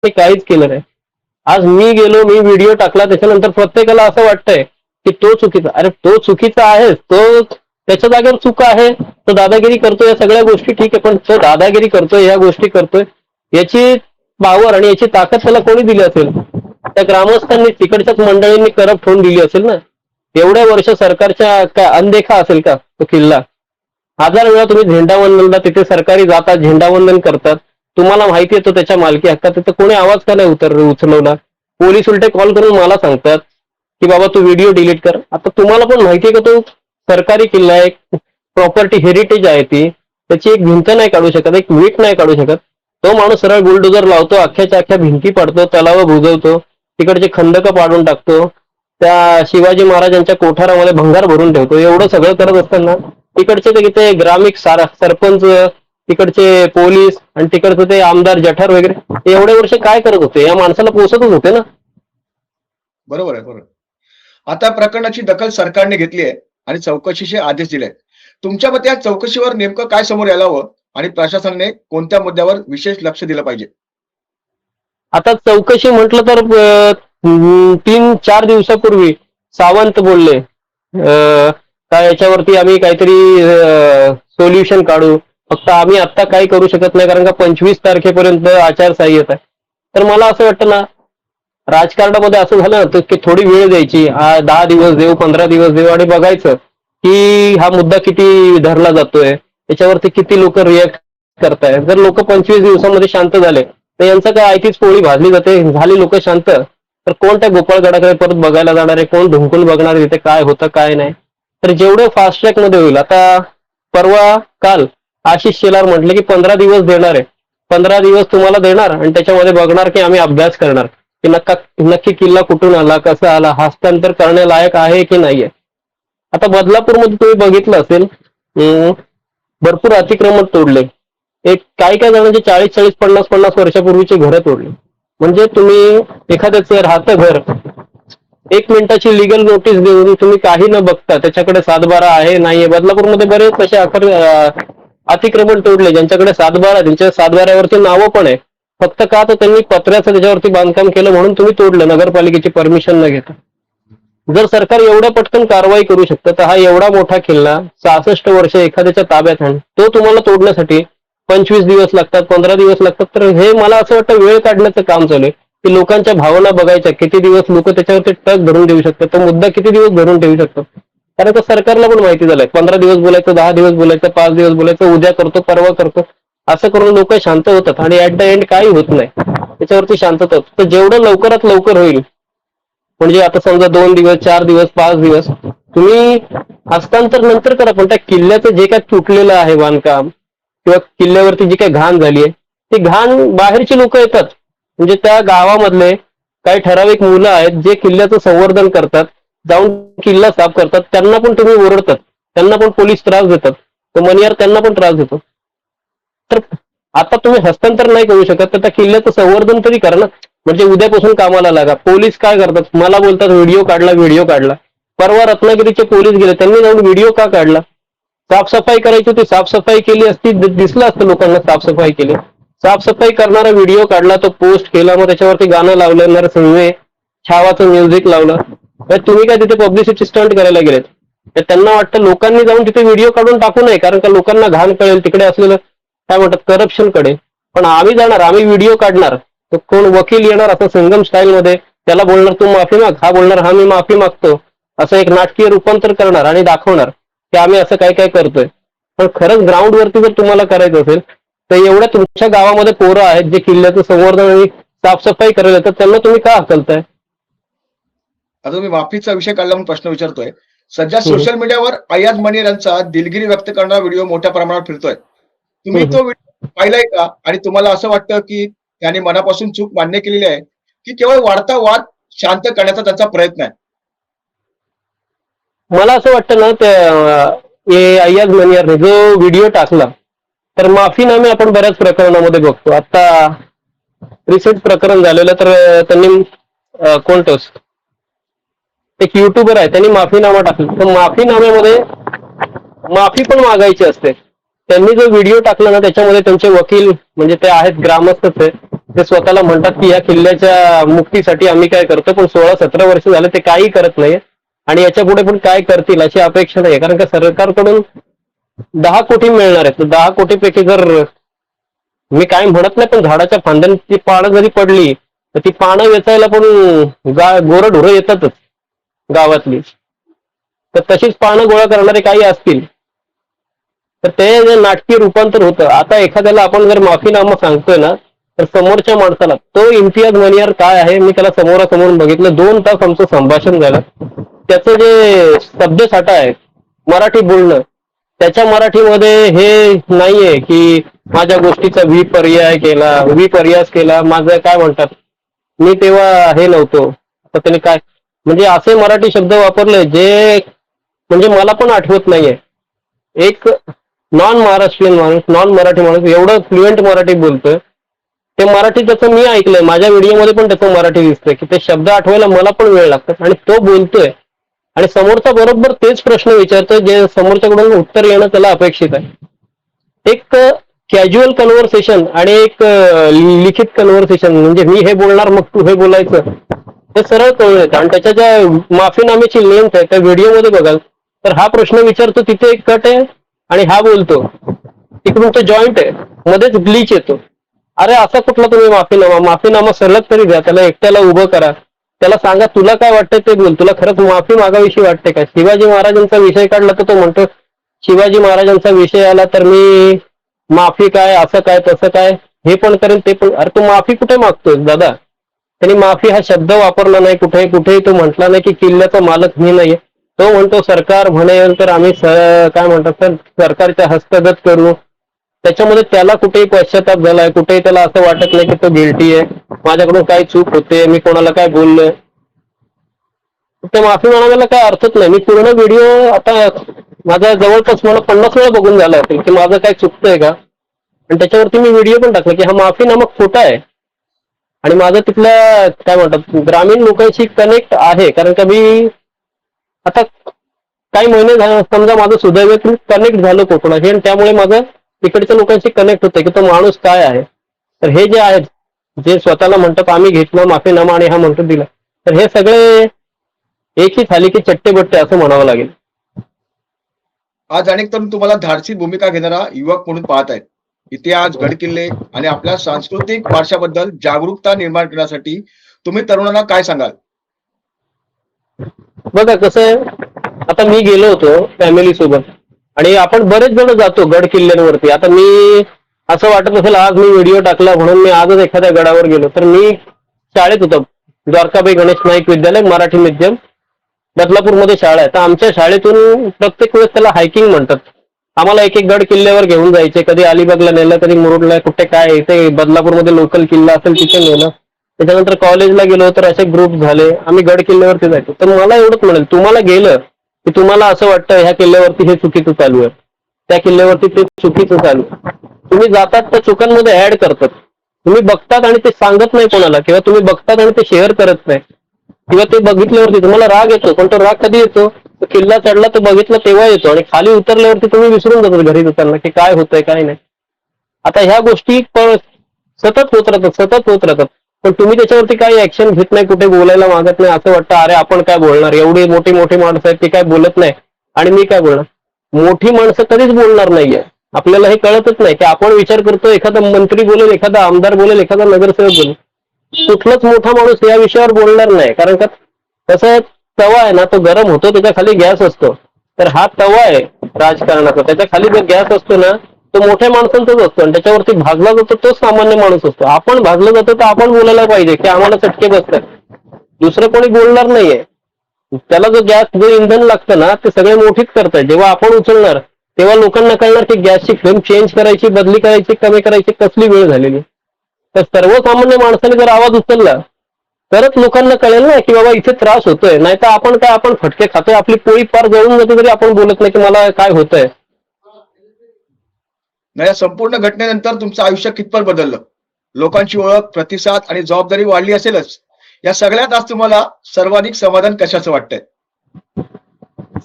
ते काहीच केलं नाही. आज मी गेलो, मी व्हिडिओ टाकला, त्याच्यानंतर प्रत्येकाला असं वाटतंय की तो चुकीचा. अरे तो चुकीचा आहे, तो त्याच्या जागेवर चूक आहे, तो दादागिरी करतोय, या सगळ्या गोष्टी ठीक आहे, पण तो दादागिरी करतोय, या गोष्टी करतोय, याची पावर आणि याची ताकद त्याला कोणी दिली असेल? त्या ग्रामस्थांनी, तिकडच्याच मंडळींनी करप्ट होऊन दिली असेल ना. एवढ्या वर्ष सरकारच्या काय अनदेखा असेल का तो किल्ला? हजार वेळा तुम्ही झेंडावंदनला तिथे सरकारी जातात, झेंडावंदन करतात, तुम्हाला माहिती येतो त्याच्या मालकी हक्कात, तिथे कोणी आवाज का नाही उचलवला? पोलीस उलटे कॉल करून मला सांगतात की बाबा तू व्हिडिओ डिलीट कर. आता तुम्हाला पण माहिती आहे का तो सरकारी किल्ला आहे, प्रॉपर्टी हेरिटेज आहे, ती त्याची एक भिंत नाही काढू शकत, एक वीट नाही काढू शकत. तो माणूस सरळ बुलडोजर लावतो, अख्ख्याच्या अख्ख्या भिंती पाडतो, तलाव बुजवतो, तिकडचे खंदक पाडून टाकतो, त्या शिवाजी महाराजांच्या कोठारामध्ये भंगार भरून ठेवतो. एवढं सगळं करत असताना तिकडचे ते ग्रामिक सरपंच, तिकडचे पोलीस आणि तिकडचं ते आमदार जठार वगैरे एवढे वर्ष काय करत होते? या माणसाला पोसतच होते ना. बरोबर आहे, बरोबर. आता प्रकरणाची दखल सरकारने घेतली आहे आणि चौकशीचे आदेश दिले आहेत. तुमच्या मते या चौकशीवर नेमकं काय समोर यायला हवं आणि प्रशासनाने कोणत्या मुद्द्यावर विशेष लक्ष दिलं पाहिजे? आता चौकशी म्हटलं तर 3-4 दिवसापूर्वी सावंत बोलले का याच्यावरती आम्ही काहीतरी सोल्युशन काढू, फक्त आम्ही आत्ता काही करू शकत नाही कारण का 25 तारखेपर्यंत आचारसंहिता आहे. तर मला असं वाटतं ना, राजकारणामध्ये असं झालं ना की थोडी वेळ द्यायची, 10 दिवस देऊ, 15 दिवस देऊ आणि बघायचं की हा मुद्दा किती धरला जातोय, त्याच्यावरती किती लोक रिॲक्ट करतायत. जर लोक 25 दिवसामध्ये शांत झाले तर यांचं काय आयतीच पोळी भाजली जाते, झाली लोक शांत, तर कोण त्या गोपाळगडाकडे परत बघायला जाणार आहे? कोण ढुंकून बघणार आहे तिथे काय होतं काय नाही? तर जेवढं फास्ट ट्रॅक मध्ये होईल. आता काल आशिष शेलार म्हटले की 15 दिवस देणार आहे, 15 दिवस तुम्हाला देणार आणि त्याच्यामध्ये बघणार की आम्ही अभ्यास करणार की नक्की किल्ला कुठून आला, कसा आला, हस्तांतर करण्यालायक आहे की नाहीये. आता बदलापूरमध्ये तुम्ही बघितलं असेल, भरपूर अतिक्रमण तोडले. एक काही जणांचे 40-40, 50-50 वर्षापूर्वीचे घरं तोडले. म्हणजे तुम्ही एखाद्याचं राहतं घर 1 मिनिटाची लिगल नोटीस देऊन तुम्ही काही न बघता त्याच्याकडे 7/12 आहे नाहीये. बदलापूरमध्ये बरेच असे अतिक्रमण तोडले ज्यांच्याकडे 7/12, त्यांच्या 7/12वरती नावं पण आहे. फक्त का तर त्यांनी पत्र्याचं त्याच्यावरती बांधकाम केलं म्हणून तुम्ही तोडलं, नगरपालिकेची परमिशन न घेता. जर सरकार एवढ्या पटकन कारवाई करू शकतं तर हा एवढा मोठा किल्ला 66 वर्ष एखाद्याच्या ताब्यात आहे, तो तुम्हाला तोडण्यासाठी 25 दिवस लागतात, 15 दिवस लागतात. तर हे मला असं वाटतं वेळ काढण्याचं काम चालू आहे की लोकांच्या भावना बघायच्या, किती दिवस लोक त्याच्यावरती टक धरून देऊ शकतात, तो मुद्दा किती दिवस धरून ठेवू शकतात. कारण का सरकारला पण माहिती झालंय 15 दिवस बोलायचं, 10 दिवस बोलायचं, 5 दिवस बोलायचं, उद्या करतो, परवा करतो, असं करून लोक शांत होतात आणि ऍट द एंड काही होत नाही, त्याच्यावरती शांतता होत. तर जेवढं लवकरात लवकर होईल, म्हणजे आता समजा 2 दिवस, 4 दिवस, 5 दिवस तुम्ही हस्तांतर नंतर करा, पण त्या किल्ल्याचं जे काय तुटलेलं आहे बांधकाम किंवा किल्ल्यावरती जी काही घाण झाली आहे, ती घाण बाहेरची लोक येतात. म्हणजे त्या गावामधले काही ठराविक मुलं आहेत जे किल्ल्याचं संवर्धन करतात, जाऊन किल्ला साफ करतात, त्यांना पण तुम्ही ओरडतात, त्यांना पण पोलीस त्रास देतात, तो मनियार त्यांना पण त्रास देतो. तर आता तुम्ही हस्तांतर नाही करू शकत तर त्या किल्ल्याचं संवर्धन तरी करा ना. म्हणजे उद्यापासून कामाला लागा. पोलीस काय करतात, मला बोलतात व्हिडिओ काढला. परवा रत्नागिरीचे पोलीस गेले, त्यांनी जाऊन व्हिडिओ का काढला? साफसफाई करायची होती, साफसफाई केली असती, दिसलं असतं लोकांना साफसफाई केली. साफसफाई करणारा व्हिडिओ काढला, तो पोस्ट केला, मग त्याच्यावरती गाणं लावलं, नरसिंह छावाचं म्युझिक लावलं. तर तुम्ही काय तिथे पब्लिसिटी स्टंट करायला गेलेत? तर त्यांना वाटतं लोकांनी जाऊन तिथे व्हिडिओ काढून टाकू नये कारण का लोकांना घाण कळेल तिकडे असलेलं काय म्हणतात करप्शन कडे. पण आम्ही जाणार, आम्ही व्हिडिओ काढणार, तर कोण वकील येणार असं संगम स्टाईल मध्ये, त्याला बोलणार तू माफी माग, हा बोलणार हा मी माफी मागतो, असं एक नाटकीय रूपांतर करणार आणि दाखवणार की आम्ही असं काय काय करतोय. पण खरंच ग्राउंड वरती जर तुम्हाला करायचं असेल तर एवढ्या तुमच्या गावामध्ये पोरं आहेत जे किल्ल्याचं संवर्धन आणि साफसफाई करायला, तर त्यांना तुम्ही का हकलताय? आता तुम्ही माफीचा विषय काढला म्हणून प्रश्न विचारतोय. सध्या सोशल मीडियावर अय्याज मनियर यांचा दिलगिरी व्यक्त करणारा व्हिडिओ मोठ्या प्रमाणात फिरतोय. तुम्ही तो व्हिडिओ पाहिलाय का? आणि तुम्हाला असं वाटतं की त्याने मनापासून चूक मान्य केलेली आहे की केवळ वाढता वाद शांत करण्याचा त्याचा प्रयत्न आहे? मला असं वाटतं ना, त्या अय्याज मनियारने जो व्हिडिओ टाकला, तर माफीनामे आपण बऱ्याच प्रकरणामध्ये बघतो. आता रिसेंट प्रकरण झालेलं, तर त्यांनी कोणतंच एक युट्यूबर आहे, त्यांनी माफीनामा टाकला. तर माफीनाम्यामध्ये माफी पण मागायची असते. त्यांनी जो व्हिडिओ टाकला ना, त्याच्यामध्ये त्यांचे वकील म्हणजे ते आहेत ग्रामस्थच आहे, ते स्वतःला म्हणतात की या किल्ल्याच्या मुक्तीसाठी आम्ही काय करतो, पण 16-17 वर्ष झाले ते काही करत नाही आणि याच्या पुढे पण काय करतील अशी अपेक्षा नाही, कारण का सरकारकडून 10 कोटी मिळणार आहेत. 10 कोटीपैकी जर मी काय म्हणत नाही, पण झाडाच्या फांद्यांची पानं जरी पडली तर ती पानं वेचायला पण गोरढोरं येतातच गावातली. तर तशीच पानं गोळा करणारे काही असतील तर ते जे नाटकीय रूपांतर होतं. आता एखाद्याला आपण जर माफीनामा सांगतोय ना, तर समोरच्या माणसाला तो इम्तियाज मनियार काय आहे, मी त्याला समोरासमोर बघितलं. 2 तास आमचं संभाषण झालं. त्याचं जे शब्दसाठा आहे मराठी बोलणं, त्याच्या मराठीमध्ये हे नाहीये की माझ्या गोष्टीचा विपर्यास केला, माझं काय म्हणतात, मी तेव्हा हे नव्हतो, तर त्याने काय म्हणजे असे मराठी शब्द वापरले जे म्हणजे मला पण आठवत नाहीये. एक नॉन महाराष्ट्रीयन माणूस, नॉन मराठी माणूस एवढं फ्लुएंट मराठी बोलतोय. ते मराठी त्याचं मी ऐकलंय, माझ्या व्हिडिओमध्ये पण त्याचं मराठी दिसतंय की ते शब्द आठवायला मला पण वेळ लागतात आणि तो बोलतोय आणि समोरचा बरोबर तेच प्रश्न विचारतोय जे समोरच्याकडून उत्तर येणं त्याला अपेक्षित आहे. एक कॅज्युअल कन्व्हर्सेशन आणि एक लिखित कन्व्हर्सेशन, म्हणजे मी हे बोलणार मग तू हे बोलायचं, ते सरळ कळून येतं. आणि त्याच्या ज्या माफीनाम्याची लेंथ आहे त्या व्हिडिओमध्ये बघाल तर हा प्रश्न विचारतो तिथे एक कट आहे आणि हा बोलतो तिकडून तो जॉईंट आहे, मध्येच ग्लिच येतो. अरे असा कुठला तुम्ही माफीनामा सलग तरी द्या, त्याला एकट्याला उभं करा, त्याला सांगा तुला काय वाटतंय ते बोल, तुला खरंच माफी मागाविषयी वाटते का? शिवाजी महाराजांचा विषय काढला तर तो म्हणतो शिवाजी महाराजांचा विषय आला तर मी माफी काय, असं काय तसं काय, हे पण करेन ते पण. अरे तू माफी कुठे मागतोय दादा? त्यांनी माफी हा शब्द वापरला नाही कुठेही तो म्हटला नाही की किल्ल्याचा मालक मी नाहीये. तो म्हणतो सरकार म्हणेल तर आम्ही काय म्हणतात तर सरकारच्या हस्तगत करू. त्याच्यामध्ये त्याला कुठेही पश्चाताप झालाय, कुठेही त्याला असं वाटत नाही की तो गिल्टी आहे, माझ्याकडून काय चूक होते, मी कोणाला काय बोललोय. त्या माफी मागायला काय अर्थच नाही. मी पूर्ण व्हिडिओ आता माझा जवळपास मला 50 वेळा बघून झाला असेल की माझं काय चुकतंय का, आणि त्याच्यावरती मी व्हिडिओ पण टाकला की हा माफीनामा खोटा आहे. आणि माझं तिथल्या काय म्हणतात ग्रामीण लोकांशी कनेक्ट आहे, कारण का मी आता काही महिने झाले समजा माझं सुदैवाने कनेक्ट झालं कोकणाशी आणि त्यामुळे माझं तिकडच्या लोकांशी कनेक्ट होतं की तो माणूस काय आहे. तर हे जे आहेत जे स्वतःला म्हणतात आम्ही घेतलं माफीनामा आणि हा म्हणतो दिला, तर हे सगळे एक ही थाली की चट्टे बट्टे असं म्हणावं लागेल. आज अनेक तरुण तुम्हाला धाडसी भूमिका घेणारा युवक म्हणून पाहत आहेत. इतिहास, गडकिल्ले आणि आपल्या सांस्कृतिक वारशाबद्दल जागरूकता निर्माण करण्यासाठी तुम्ही तरुणांना काय सांगाल? बघा कसं आहे, आता मी गेलो होतो फॅमिली सोबत आणि आपण बरेच जण जातो गड किल्ल्यांवरती. आता मी असं वाटत असेल आज मी व्हिडिओ टाकला म्हणून मी आजच एखाद्या गडावर गेलो, तर मी शाळेत होतो, द्वारकाबाई गणेश नाईक विद्यालय मराठी माध्यम बदलापूरमध्ये शाळा आहे. तर आमच्या शाळेतून प्रत्येक वेळेस त्याला हायकिंग म्हणतात. आम्हाला एक एक गड किल्ल्यावर घेऊन जायचे, कधी अलिबागला नेलं, कधी मुरुडला, कुठे काय इथे बदलापूरमध्ये लोकल किल्ला असेल तिथे नेलं. त्याच्यानंतर कॉलेजला गेलो तर असे ग्रुप झाले, आम्ही गड किल्ल्यावरती जायचो. तर मला एवढंच म्हणेल, तुम्हाला गेलं की तुम्हाला असं वाटतं ह्या किल्ल्यावरती हे चुकीचं चालू आहे, त्या किल्ल्यावरती ते चुकीचं चालू आहे, तुम्ही जातात त्या चुकांमध्ये ऍड करतात. तुम्ही बघतात आणि ते सांगत नाही कोणाला, किंवा तुम्ही बघतात आणि ते शेअर करत नाही, किंवा ते बघितल्यावरती तुम्हाला राग येतो. पण तो राग कधी येतो? किल्ला चढला तर बघितलं तेव्हा येतो आणि खाली उतरल्यावरती तुम्ही विसरून जातात घरी जाताना की काय होतंय काय नाही. आता ह्या गोष्टी सतत होत राहतात, पण तुम्ही त्याच्यावरती काही ऍक्शन घेत नाही, कुठे बोलायला मागत नाही. असं वाटतं अरे आपण काय बोलणार, एवढी मोठी मोठी माणसं आहेत ती काय बोलत नाही आणि मी काय बोलणार. मोठी माणसं कधीच बोलणार नाहीये, आपल्याला हे कळतच नाही की आपण विचार करतो एखादा मंत्री बोलेल, एखादा आमदार बोलेल, एखादा नगरसेवक बोलेल, कुठलाच मोठा माणूस या विषयावर बोलणार नाही. कारण का तसं तवा आहे ना, तो गरम होतो, त्याच्या खाली गॅस असतो. तर हा तवा आहे राजकारणाचा, त्याच्या खाली जो गॅस असतो ना तो मोठ्या माणसांचाच असतो आणि त्याच्यावरती भाजला जातो तो सामान्य माणूस असतो. आपण भाजलं जातो तर आपण बोलायला पाहिजे की आम्हाला चटके बसतात, दुसरं कोणी बोलणार नाहीये. त्याला जो गॅस जो इंधन लागतं ना ते सगळे मोठीच करतात. जेव्हा आपण उचलणार तेव्हा लोकांना कळणार की गॅसची फ्लेम चेंज करायची, बदली करायची, कमी करायची कसली वेळ झालेली. तर सर्वसामान्य माणसाने जर आवाज उचलला तरच लोकांना कळेल ना की बाबा इथे त्रास होतोय. नाही तर आपण फटके खातोय, आपली पोळी पार जळून जाते तरी आपण बोलत नाही की मला काय होतंय. या संपूर्ण घटनेनंतर तुमचं आयुष्य कितपत बदललं? लोकांची ओळख, प्रतिसाद आणि जबाबदारी वाढली असेलच. या सगळ्यात आज तुम्हाला सर्वाधिक समाधान कशाचं वाटतंय?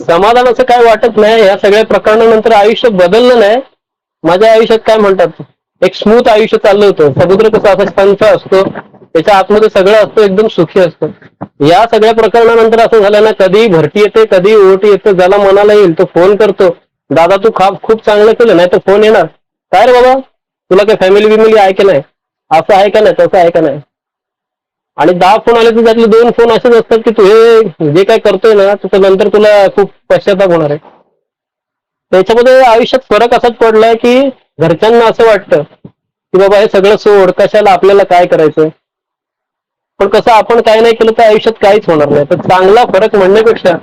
समाधान असं काय वाटत नाही. या सगळ्या प्रकरणानंतर आयुष्य बदललं नाही. माझ्या आयुष्यात काय म्हणतात एक स्मूथ आयुष्य चाललं होतं. समुद्र कसा असा शांत असतो, त्याच्या आतमध्ये सगळं असतं, एकदम सुखी असतं. या सगळ्या प्रकरणानंतर असं झालं ना, कधी भरती येते, कधी ओटी येतं, ज्याला मनाला येईल तो फोन करतो, दादा तू खूप चांगलं केलं, नाही तर फोन येणार, काय रे बाबा तुला काय फॅमिली बिमिली आहे की नाही, असं आहे का नाही, तसं आहे का नाही. आणि 10 फोन आले तर त्यातले 2 फोन असेच असतात की तू हे जे काय करतोय ना त्याच्या नंतर तुला खूप पश्चाताप होणार आहे. त्याच्यामध्ये आयुष्यात फरक असाच पडलाय की घरच्यांना असं वाटतं की बाबा हे सगळं सोड, कशाला आपल्याला काय करायचं. पण कसं आपण काय नाही केलं तर आयुष्यात काहीच होणार नाही. तर चांगला फरक म्हणण्यापेक्षा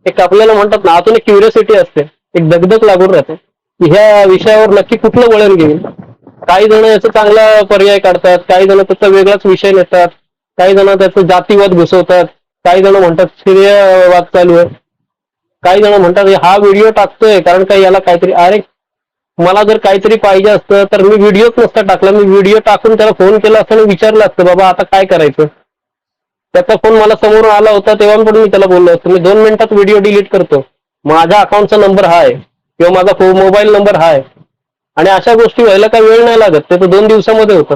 एक आपल्याला म्हणतात ना आतून एक क्युरिओसिटी असते, एक दगदग लागून राहते की ह्या विषयावर नक्की कुठलं वळण घेईल. काही जण याचा चांगला पर्याय काढतात, काही जण त्याचा वेगळाच विषय नेतात, काही जण त्याचं जातीवाद घुसवतात, काही जण म्हणतात स्त्रीयवाद चालू आहे, काही जण म्हणतात हा व्हिडिओ टाकतोय कारण काही याला काहीतरी, अरे मला जर काहीतरी पाहिजे असतं तर मी व्हिडिओच नसता टाकला, मी व्हिडिओ टाकून त्याला फोन केला असता आणि विचारलं असतं बाबा आता काय करायचं. त्याचा फोन मला समोरून आला होता तेव्हा पण मी त्याला बोललो असतो मी 2 मिनिटात व्हिडिओ डिलीट करतो, माझ्या अकाउंटचा नंबर हा आहे किंवा माझा मोबाईल नंबर हा आहे. आणि अशा गोष्टी व्हायला काही वेळ नाही लागत, ते तर 2 दिवसामध्ये होतं.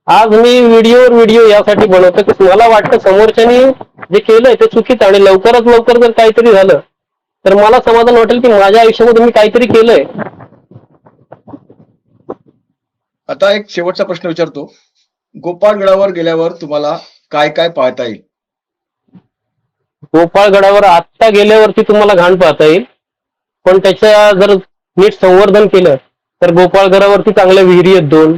आज मी व्हिडिओ यासाठी बनवतो की मला वाटतं समोरच्यानी जे केलंय ते चुकीचं, आणि लवकरात लवकर जर काहीतरी झालं तर मला समाधान वाटेल की माझ्या आयुष्यामध्ये मी काहीतरी केलंय. आता एक शेवटचा प्रश्न विचारतो. गोपाळगडावर गेल्यावर तुम्हाला काय काय पाहता येईल? गोपाळगडावर आत्ता गेल्यावरती तुम्हाला घाण पाहता येईल, पण त्याच्या जर नीट संवर्धन केलं तर गोपाळगडावरती चांगल्या विहिरी आहेत 2,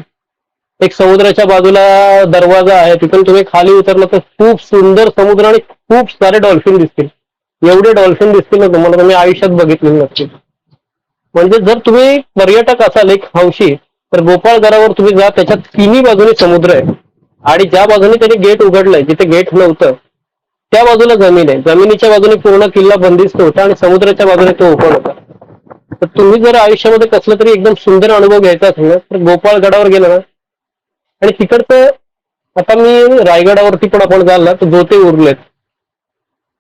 एक समुद्राच्या बाजूला दरवाजा आहे, तिथून तुम्ही खाली उतरलं तर खूप सुंदर समुद्र आणि खूप सारे डॉल्फिन दिसतील. एवढे डॉल्फिन दिसतील ना तुम्हाला, तुम्ही आयुष्यात बघितले नसतील. म्हणजे जर तुम्ही पर्यटक असाल एक हौशी तर गोपाळगडावर तुम्ही जा, त्याच्या तिन्ही बाजूने समुद्र आहे आणि ज्या बाजूने त्याने गेट उघडलंय जिथे गेट नव्हतं त्या बाजूला जमीन आहे, जमिनीच्या बाजूने पूर्ण किल्ला बंदिस्त होता आणि समुद्राच्या बाजूने तो ओपन होता. तर तुम्ही जर आयुष्यामध्ये कसला तरी एकदम सुंदर अनुभव घ्यायचा असेल ना तर गोपाळगडावर गेला ना. आणि तिकडचं आता मी रायगडावरती पण आपण जाल ना तर जोते उरलेत,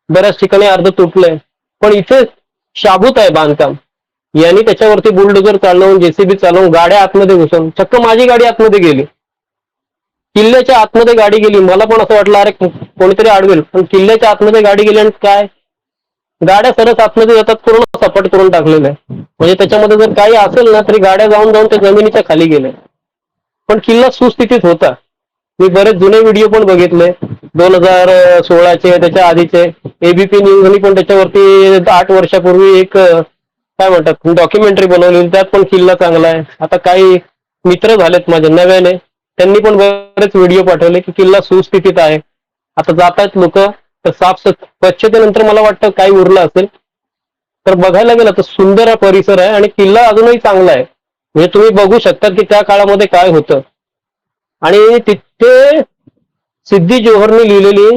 बऱ्याच ठिकाणी अर्ध तुटलंय, पण इथे शाबूत आहे बांधकाम. यांनी त्याच्यावरती बुलडोजर चालवून, जेसीबी चालवून, गाड्या आतमध्ये घुसवून, चक्क माझी गाडी आतमध्ये गेली, किल्ल्याच्या आतमध्ये गाडी गेली. मला पण असं वाटलं अरे कोणीतरी अडवेल, पण किल्ल्याच्या आतमध्ये गाडी गेली आणि काय गाड्या सरस आतमध्ये जातात, पूर्ण सपाट करून टाकलेलं आहे. म्हणजे त्याच्यामध्ये जर काही असेल ना तरी गाड्या जाऊन जाऊन त्या जमिनीच्या खाली गेल्या, पण किल्ला सुस्थितीत होता. मी बरेच जुने व्हिडिओ पण बघितले 2016चे, त्याच्या आधीचे. एबीपी न्यूजनी पण त्याच्यावरती 8 वर्षापूर्वी एक काय म्हणतात डॉक्युमेंटरी बनवलेली, त्यात पण किल्ला चांगला आहे. आता काही मित्र झालेत माझे नव्याने, त्यांनी पण बरेच व्हिडिओ पाठवले की किल्ला सुस्थितीत आहे. आता जात आहेत लोक तर स्वच्छतेनंतर मला वाटतं काही उरलं असेल, तर बघायला गेलं तर सुंदर हा परिसर आहे आणि किल्ला अजूनही चांगला आहे. म्हणजे तुम्ही बघू शकता की त्या काळामध्ये काय होतं. आणि तिथे सिद्धी जोहरनी लिहिलेली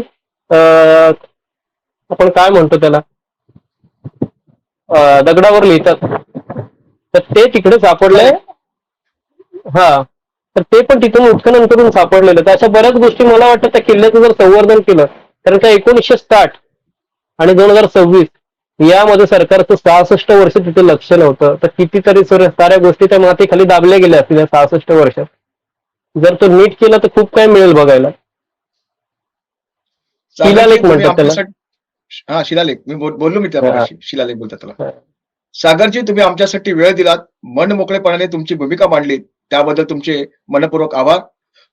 आपण काय म्हणतो त्याला, दगडावर लिहितात, तर ते तिकडे सापडलंय. हा, तर ते पण तिथून उत्खनन करून सापडलेलं. तर अशा बऱ्याच गोष्टी मला वाटतं त्या किल्ल्याचं जर संवर्धन केलं, कारण का 1960 आणि 2026 यामध्ये सरकारचं 66 वर्ष तिथे लक्ष नव्हतं, तर कितीतरी साऱ्या गोष्टी त्या मातीखाली दाबल्या गेल्या असतील या 66 वर्षात. जर तो नीट केला तर खूप काय मिळेल बघायला. सागरजी शिलालेख तुम्ही म्हणतात त्याला. आमच्यासाठी शिलालेख मी बोललो मी त्या हा, मगाशी शिलालेख बोलतात त्याला. हा. सागरजी तुम्ही आमच्यासाठी वेळ दिलात, मन मोकळेपणाने तुमची भूमिका मांडली, त्याबद्दल तुमचे मनपूर्वक आभार.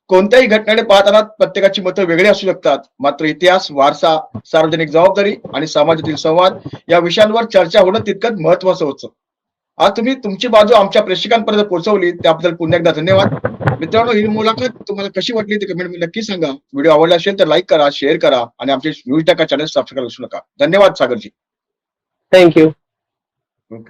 कोणत्याही घटनेकडे पाहताना प्रत्येकाची मतं वेगळी असू शकतात, मात्र इतिहास, वारसा, सार्वजनिक जबाबदारी आणि समाजातील संवाद या विषयांवर चर्चा होणं तितकंच महत्वाचं होतं. आज तुम्ही तुमची बाजू आमच्या प्रेक्षकांपर्यंत पोहोचवली, त्याबद्दल पुन्हा एकदा धन्यवाद. मित्रांनो, ही मुलाखत तुम्हाला कशी वाटली ते कमेंट मध्ये नक्की सांगा. व्हिडिओ आवडला असेल तर लाईक करा, शेअर करा आणि आमचे न्यूज टाका चॅनल सबस्क्राईब करू नका. धन्यवाद सागरजी. थँक्यू. ओके.